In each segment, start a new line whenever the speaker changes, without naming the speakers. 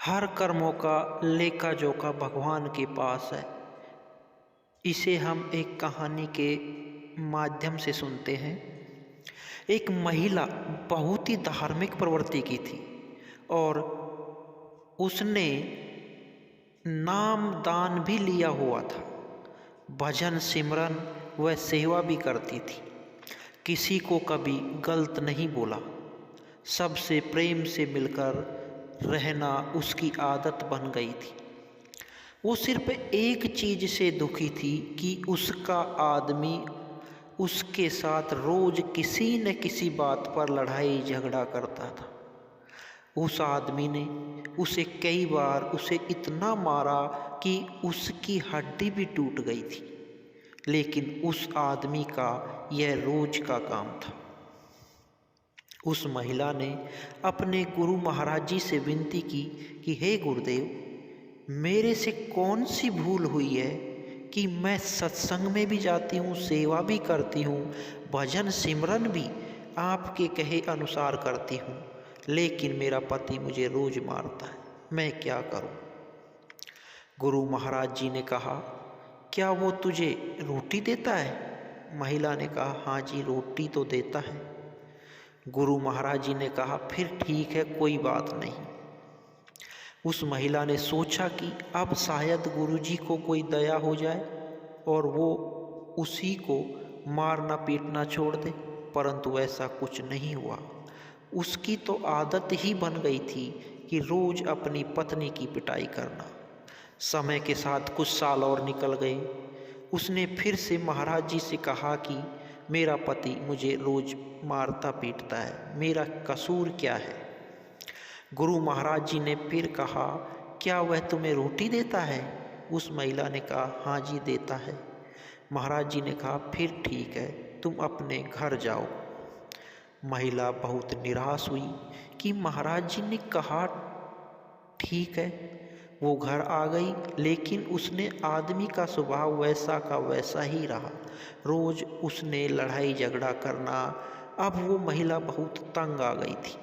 हर कर्मों का लेखा जोखा भगवान के पास है। इसे हम एक कहानी के माध्यम से सुनते हैं। एक महिला बहुत ही धार्मिक प्रवृत्ति की थी और उसने नाम दान भी लिया हुआ था। भजन सिमरन व सेवा भी करती थी। किसी को कभी गलत नहीं बोला। सबसे प्रेम से मिलकर रहना उसकी आदत बन गई थी। वो सिर्फ एक चीज़ से दुखी थी कि उसका आदमी उसके साथ रोज़ किसी न किसी बात पर लड़ाई झगड़ा करता था। उस आदमी ने उसे कई बार उसे इतना मारा कि उसकी हड्डी भी टूट गई थी, लेकिन उस आदमी का यह रोज का काम था। उस महिला ने अपने गुरु महाराज जी से विनती की कि हे गुरुदेव, मेरे से कौन सी भूल हुई है कि मैं सत्संग में भी जाती हूँ, सेवा भी करती हूँ, भजन सिमरन भी आपके कहे अनुसार करती हूँ, लेकिन मेरा पति मुझे रोज मारता है, मैं क्या करूँ। गुरु महाराज जी ने कहा, क्या वो तुझे रोटी देता है? महिला ने कहा, हाँ जी, रोटी तो देता है। गुरु महाराज जी ने कहा, फिर ठीक है, कोई बात नहीं। उस महिला ने सोचा कि अब शायद गुरुजी को कोई दया हो जाए और वो उसी को मारना पीटना छोड़ दे, परंतु ऐसा कुछ नहीं हुआ। उसकी तो आदत ही बन गई थी कि रोज अपनी पत्नी की पिटाई करना। समय के साथ कुछ साल और निकल गए। उसने फिर से महाराज जी से कहा कि मेरा पति मुझे रोज मारता पीटता है, मेरा कसूर क्या है। गुरु महाराज जी ने फिर कहा, क्या वह तुम्हें रोटी देता है? उस महिला ने कहा, हाँ जी, देता है। महाराज जी ने कहा, फिर ठीक है, तुम अपने घर जाओ। महिला बहुत निराश हुई कि महाराज जी ने कहा ठीक है। वो घर आ गई, लेकिन उसने आदमी का स्वभाव वैसा का वैसा ही रहा। रोज उसने लड़ाई झगड़ा करना। अब वो महिला बहुत तंग आ गई थी।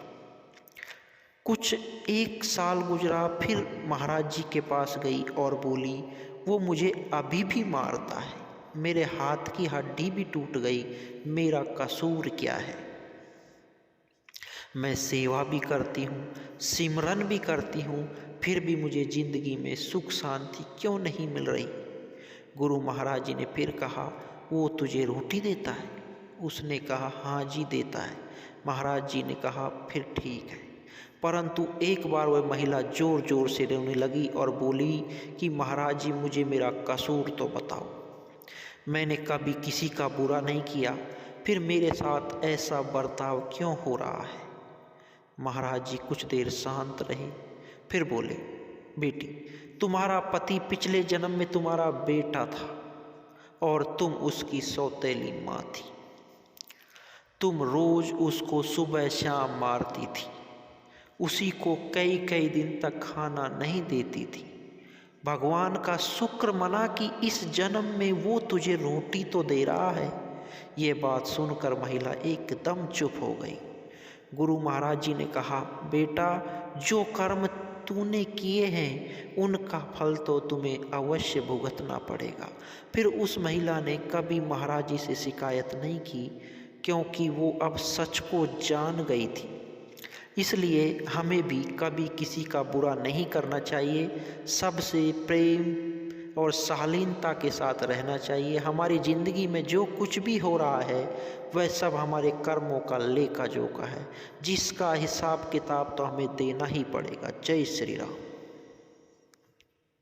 कुछ 1 साल गुजरा, फिर महाराज जी के पास गई और बोली, वो मुझे अभी भी मारता है, मेरे हाथ की हड्डी भी टूट गई, मेरा कसूर क्या है? मैं सेवा भी करती हूँ, सिमरन भी करती हूँ, फिर भी मुझे ज़िंदगी में सुख शांति क्यों नहीं मिल रही? गुरु महाराज जी ने फिर कहा, वो तुझे रोटी देता है? उसने कहा, हाँ जी, देता है। महाराज जी ने कहा, फिर ठीक है। परंतु एक बार वह महिला ज़ोर ज़ोर से रोने लगी और बोली कि महाराज जी, मुझे मेरा कसूर तो बताओ। मैंने कभी किसी का बुरा नहीं किया, फिर मेरे साथ ऐसा बर्ताव क्यों हो रहा है? महाराज जी कुछ देर शांत रहे, फिर बोले, बेटी, तुम्हारा पति पिछले जन्म में तुम्हारा बेटा था और तुम उसकी सौतेली माँ थी। तुम रोज उसको सुबह शाम मारती थी, उसी को कई कई दिन तक खाना नहीं देती थी। भगवान का शुक्र मना कि इस जन्म में वो तुझे रोटी तो दे रहा है। ये बात सुनकर महिला एकदम चुप हो गई। गुरु महाराज जी ने कहा, बेटा, जो कर्म तूने किए हैं उनका फल तो तुम्हें अवश्य भुगतना पड़ेगा। फिर उस महिला ने कभी महाराज जी से शिकायत नहीं की, क्योंकि वो अब सच को जान गई थी। इसलिए हमें भी कभी किसी का बुरा नहीं करना चाहिए, सबसे प्रेम और शालीनता के साथ रहना चाहिए। हमारी ज़िंदगी में जो कुछ भी हो रहा है वह सब हमारे कर्मों का लेखा जोखा है, जिसका हिसाब किताब तो हमें देना ही पड़ेगा। जय श्री राम।